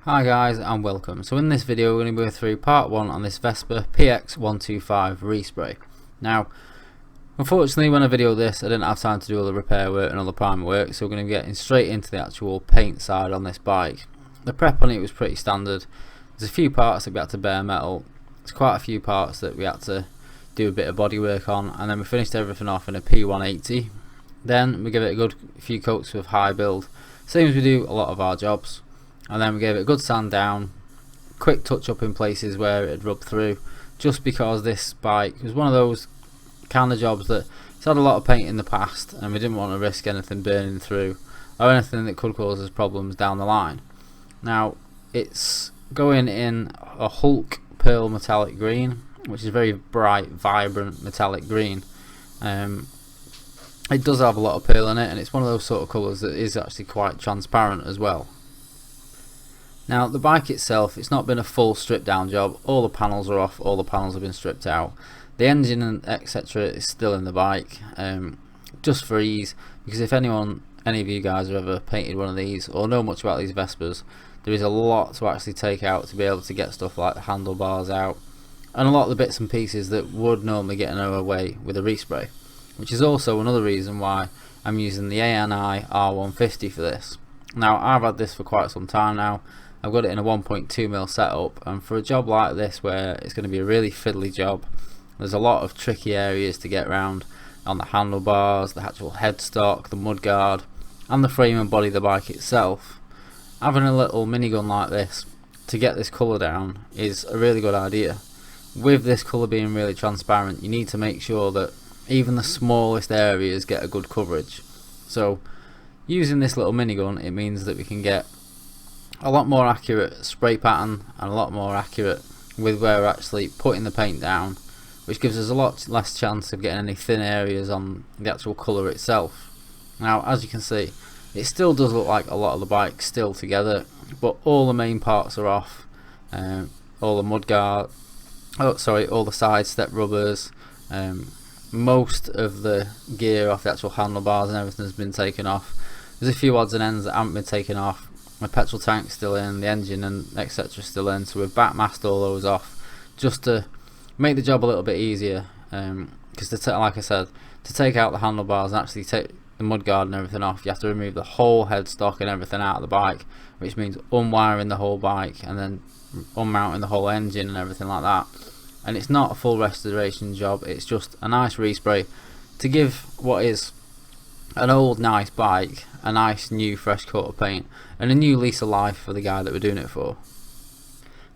Hi guys and welcome. So in this video we're going to go through part 1 on this Vespa PX 125 respray. Now unfortunately when I videoed this I didn't have time to do all the repair work and all the primer work, so we're going to be getting straight into the actual paint side on this bike. The prep on it was pretty standard. There's a few parts that we had to bare metal, there's quite a few parts that we had to do a bit of body work on, and then we finished everything off in a P180. Then we give it a good few coats with high build, same as we do a lot of our jobs. And then we gave it a good sand down, quick touch up in places where it had rubbed through, just because this bike was one of those kind of jobs that it's had a lot of paint in the past and we didn't want to risk anything burning through or anything that could cause us problems down the line. Now it's going in a Hulk pearl metallic green, which is a very bright, vibrant metallic green. It does have a lot of pearl in it, and it's one of those sort of colours that is actually quite transparent as well. Now the bike itself, it's not been a full strip down job. All the panels are off, all the panels have been stripped out. The engine and etc is still in the bike, just for ease, because if any of you guys have ever painted one of these or know much about these Vespas, there is a lot to actually take out to be able to get stuff like the handlebars out and a lot of the bits and pieces that would normally get in our way with a respray, which is also another reason why I'm using the ANI R150 for this. Now I've had this for quite some time now. I've got it in a 1.2mm setup, and for a job like this where it's going to be a really fiddly job, there's a lot of tricky areas to get around on the handlebars, the actual headstock, the mudguard and the frame and body of the bike itself. Having a little minigun like this to get this colour down is a really good idea. With this colour being really transparent, you need to make sure that even the smallest areas get a good coverage. So using this little minigun, it means that we can get a lot more accurate spray pattern and a lot more accurate with where we're actually putting the paint down, which gives us a lot less chance of getting any thin areas on the actual colour itself. Now as you can see, it still does look like a lot of the bike still together, but all the main parts are off. All the mudguard, all the side step rubbers, most of the gear off the actual handlebars and everything has been taken off. There's a few odds and ends that haven't been taken off. My petrol tank's still in, the engine and etc still in, so we've backmasked all those off just to make the job a little bit easier, because like I said, to take out the handlebars and actually take the mudguard and everything off, you have to remove the whole headstock and everything out of the bike, which means unwiring the whole bike and then unmounting the whole engine and everything like that. And it's not a full restoration job, it's just a nice respray to give what is an old nice bike a nice new fresh coat of paint and a new lease of life for the guy that we're doing it for.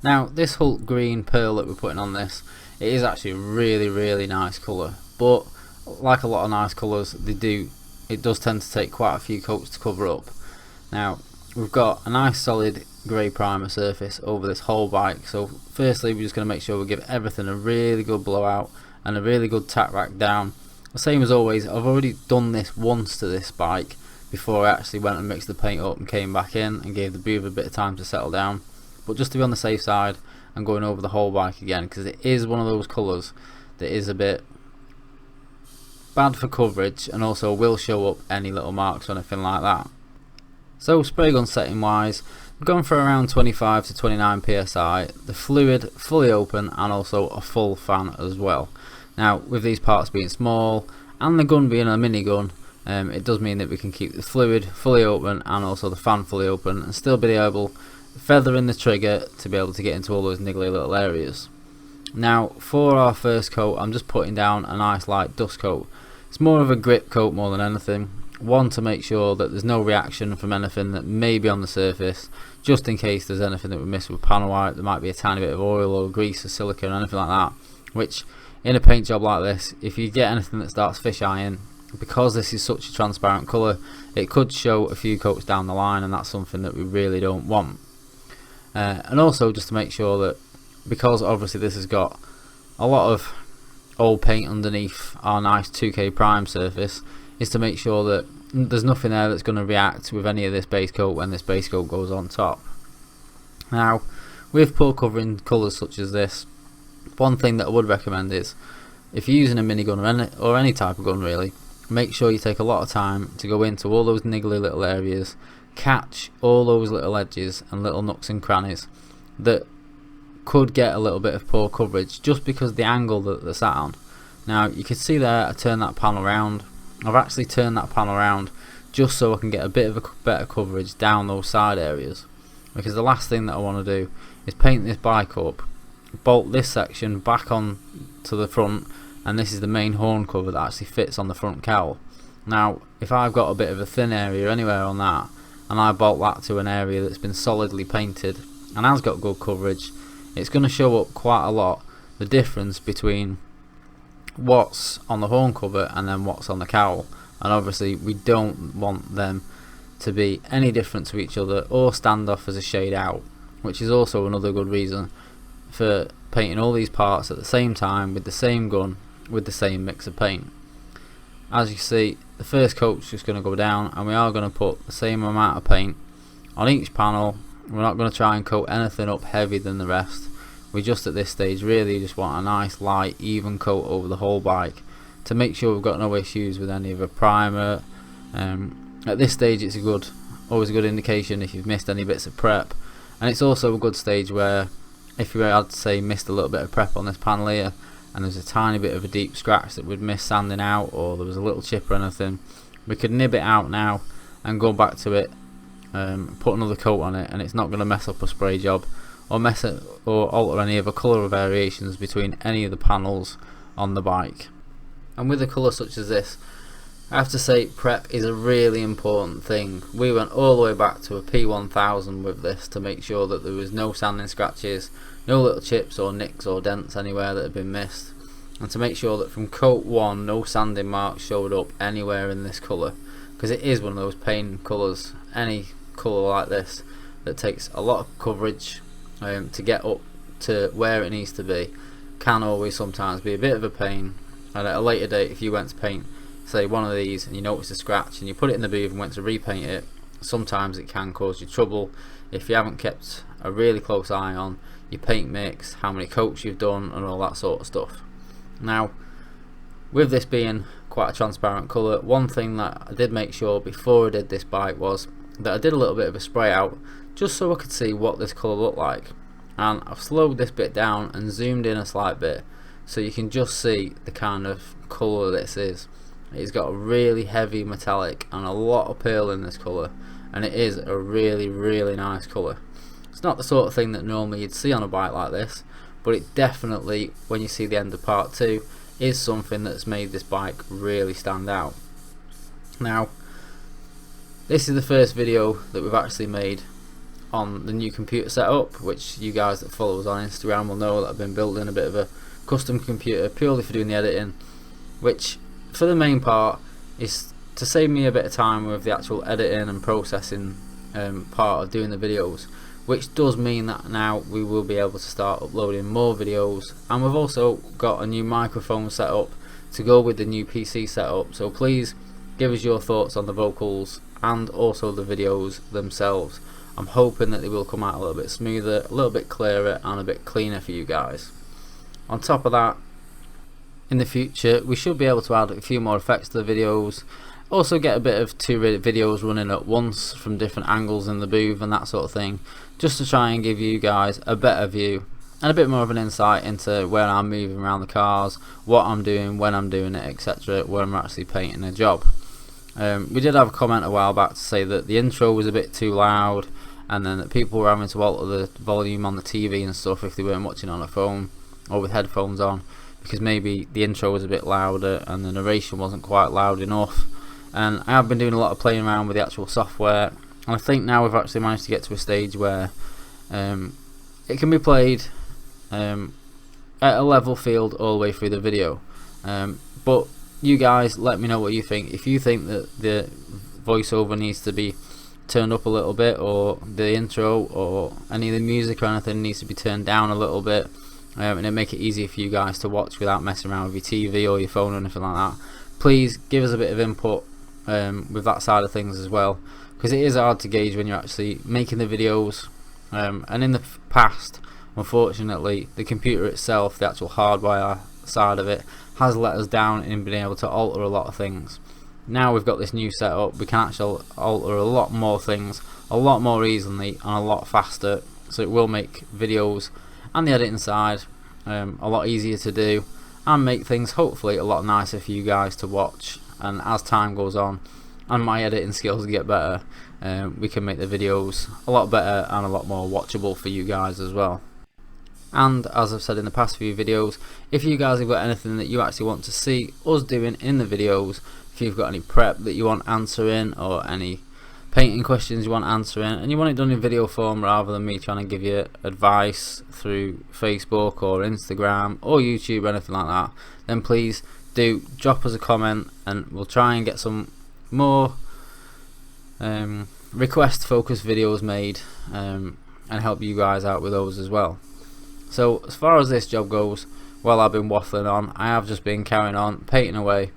Now this Hulk green pearl that we're putting on this, it is actually a really nice colour, but like a lot of nice colours, it does tend to take quite a few coats to cover up. Now we've got a nice solid grey primer surface over this whole bike, so firstly we're just going to make sure we give everything a really good blowout and a really good tack rack down. The same as always, I've already done this once to this bike before I actually went and mixed the paint up and came back in and gave the beaver a bit of time to settle down, but just to be on the safe side I'm going over the whole bike again, because it is one of those colours that is a bit bad for coverage and also will show up any little marks or anything like that. So spray gun setting wise, we're going for around 25 to 29 psi, the fluid fully open and also a full fan as well. Now with these parts being small and the gun being a minigun, it does mean that we can keep the fluid fully open and also the fan fully open and still be able feathering the trigger to be able to get into all those niggly little areas. Now for our first coat, I'm just putting down a nice light dust coat. It's more of a grip coat more than anything. One, to make sure that there's no reaction from anything that may be on the surface, just in case there's anything that we miss with panel white. There might be a tiny bit of oil or grease or silica or anything like that, which in a paint job like this, if you get anything that starts fisheyeing, because this is such a transparent colour, it could show a few coats down the line, and that's something that we really don't want. And also just to make sure that, because obviously this has got a lot of old paint underneath our nice 2K prime surface, is to make sure that there's nothing there that's going to react with any of this base coat when this base coat goes on top. Now with poor covering colours such as this, one thing that I would recommend is, if you're using a minigun or any type of gun really, make sure you take a lot of time to go into all those niggly little areas, catch all those little edges and little nooks and crannies that could get a little bit of poor coverage just because of the angle that they're sat on. Now you can see there, I turned that panel around. I've actually turned that panel around just so I can get a bit of a better coverage down those side areas, because the last thing that I want to do is paint this bike up, bolt this section back on to the front, and this is the main horn cover that actually fits on the front cowl. Now if I've got a bit of a thin area anywhere on that, and I bolt that to an area that's been solidly painted and has got good coverage, it's going to show up quite a lot the difference between what's on the horn cover and then what's on the cowl. And obviously we don't want them to be any different to each other or stand off as a shade out, which is also another good reason for painting all these parts at the same time with the same gun with the same mix of paint. As you see, the first coat's just going to go down, and we are going to put the same amount of paint on each panel. We're not going to try and coat anything up heavier than the rest. We just at this stage really just want a nice light even coat over the whole bike to make sure we've got no issues with any of the primer. At this stage it's always a good indication if you've missed any bits of prep, and it's also a good stage where if you had say missed a little bit of prep on this panel here and there's a tiny bit of a deep scratch that we'd miss sanding out, or there was a little chip or anything, we could nib it out now and go back to it, put another coat on it, and it's not going to mess up a spray job or mess it or alter any of the colour variations between any of the panels on the bike. And with a colour such as this, I have to say prep is a really important thing. We went all the way back to a P1000 with this to make sure that there was no sanding scratches, no little chips or nicks or dents anywhere that had been missed, and to make sure that from coat 1 no sanding marks showed up anywhere in this colour, because it is one of those pain colours, any colour like this that takes a lot of coverage to get up to where it needs to be can always sometimes be a bit of a pain. And at a later date, if you went to paint say one of these and you noticed a scratch and you put it in the booth and went to repaint it, sometimes it can cause you trouble if you haven't kept a really close eye on your paint mix, how many coats you've done and all that sort of stuff. Now with this being quite a transparent colour, one thing that I did make sure before I did this bike was that I did a little bit of a spray out just so I could see what this colour looked like, and I've slowed this bit down and zoomed in a slight bit so you can just see the kind of colour this is. It's got a really heavy metallic and a lot of pearl in this colour, and it is a really nice colour. It's not the sort of thing that normally you'd see on a bike like this, but it definitely, when you see the end of part 2, is something that's made this bike really stand out. Now this is the first video that we've actually made on the new computer setup, which you guys that follow us on Instagram will know that I've been building a bit of a custom computer purely for doing the editing, which for the main part is to save me a bit of time with the actual editing and processing part of doing the videos, which does mean that now we will be able to start uploading more videos. And we've also got a new microphone set up to go with the new PC setup, so please give us your thoughts on the vocals and also the videos themselves. I'm hoping that they will come out a little bit smoother, a little bit clearer and a bit cleaner for you guys. On top of that, in the future we should be able to add a few more effects to the videos, also get a bit of 2 videos running at once from different angles in the booth and that sort of thing, just to try and give you guys a better view and a bit more of an insight into where I'm moving around the cars, what I'm doing, when I'm doing it, etc., where I'm actually painting a job. We did have a comment a while back to say that the intro was a bit too loud, and then that people were having to alter the volume on the TV and stuff if they weren't watching on a phone or with headphones on, because maybe the intro was a bit louder and the narration wasn't quite loud enough. And I have been doing a lot of playing around with the actual software, and I think now we've actually managed to get to a stage where it can be played at a level field all the way through the video. But you guys let me know what you think. If you think that the voiceover needs to be turned up a little bit, or the intro or any of the music or anything needs to be turned down a little bit, and it'll make it easier for you guys to watch without messing around with your TV or your phone or anything like that, please give us a bit of input with that side of things as well, because it is hard to gauge when you're actually making the videos. And in the past, unfortunately, the computer itself, the actual hardware side of it, has let us down in being able to alter a lot of things. Now we've got this new setup, we can actually alter a lot more things a lot more easily and a lot faster, so it will make videos and the editing side a lot easier to do, and make things hopefully a lot nicer for you guys to watch. And as time goes on and my editing skills get better, we can make the videos a lot better and a lot more watchable for you guys as well. And as I've said in the past few videos, if you guys have got anything that you actually want to see us doing in the videos, if you've got any prep that you want answering, or any painting questions you want answering, and you want it done in video form rather than me trying to give you advice through Facebook or Instagram or YouTube or anything like that, then please do drop us a comment and we'll try and get some more request focused videos made and help you guys out with those as well. So as far as this job goes, while I've been waffling on, I have just been carrying on painting away.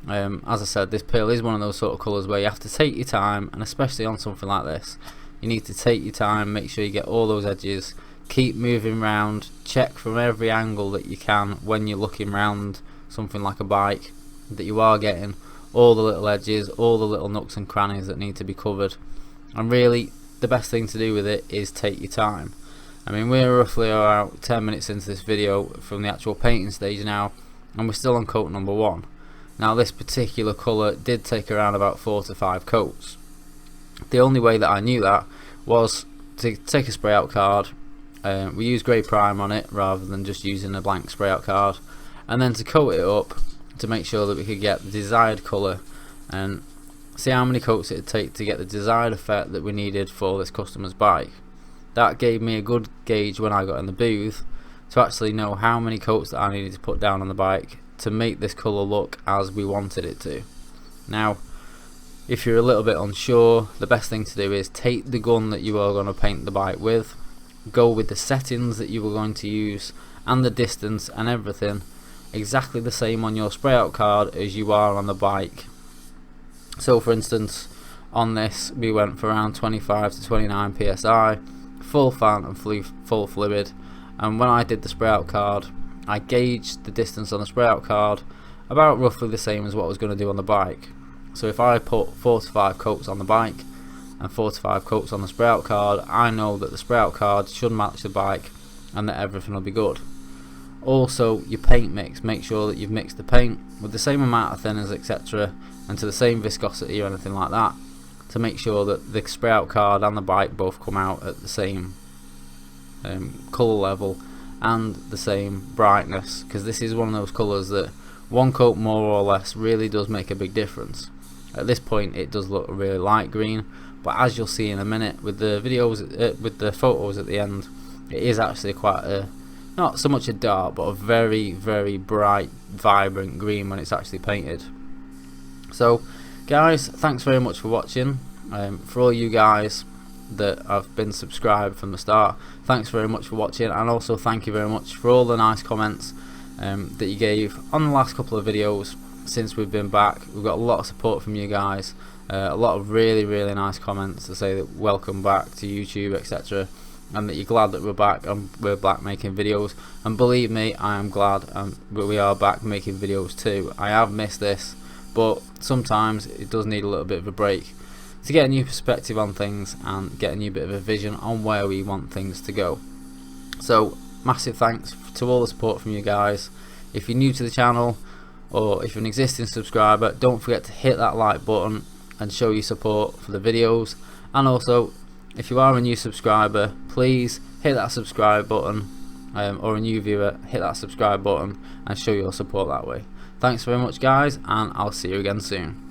As I said, this pearl is one of those sort of colours where you have to take your time, and especially on something like this, you need to take your time, make sure you get all those edges, keep moving around, check from every angle that you can when you're looking around something like a bike, that you are getting all the little edges, all the little nooks and crannies that need to be covered. And really the best thing to do with it is take your time. I mean, we're roughly about 10 minutes into this video from the actual painting stage now, and we're still on coat number 1. Now this particular colour did take around about 4 to 5 coats. The only way that I knew that was to take a spray out card. We use grey prime on it rather than just using a blank spray out card, and then to coat it up to make sure that we could get the desired colour and see how many coats it would take to get the desired effect that we needed for this customer's bike. That gave me a good gauge when I got in the booth to actually know how many coats that I needed to put down on the bike to make this colour look as we wanted it to. Now if you're a little bit unsure, the best thing to do is take the gun that you are going to paint the bike with, go with the settings that you were going to use and the distance and everything exactly the same on your spray out card as you are on the bike. So for instance, on this we went for around 25 to 29 psi, full fan and full fluid, and when I did the spray out card I gauged the distance on the spray out card about roughly the same as what I was going to do on the bike. So if I put 4 to 5 coats on the bike and 4 to 5 coats on the spray out card, I know that the spray out card should match the bike and that everything will be good. Also your paint mix, make sure that you've mixed the paint with the same amount of thinners etc, and to the same viscosity or anything like that, to make sure that the spray out card and the bike both come out at the same colour level and the same brightness, because this is one of those colours that one coat more or less really does make a big difference. At this point it does look really light green, but as you'll see in a minute with the videos, with the photos at the end, it is actually quite a, not so much a dark, but a very very bright vibrant green when it's actually painted. So guys, thanks very much for watching. For all you guys that have been subscribed from the start, thanks very much for watching, and also thank you very much for all the nice comments that you gave on the last couple of videos since we've been back. We've got a lot of support from you guys, a lot of really nice comments to say that welcome back to YouTube etc, and that you're glad that we're back and we're back making videos. And believe me, I am glad we are back making videos too. I have missed this, but sometimes it does need a little bit of a break to get a new perspective on things and get a new bit of a vision on where we want things to go. So massive thanks to all the support from you guys. If you're new to the channel or if you're an existing subscriber, don't forget to hit that like button and show your support for the videos. And also if you are a new subscriber, please hit that subscribe button, or a new viewer, hit that subscribe button and show your support that way. Thanks very much guys, and I'll see you again soon.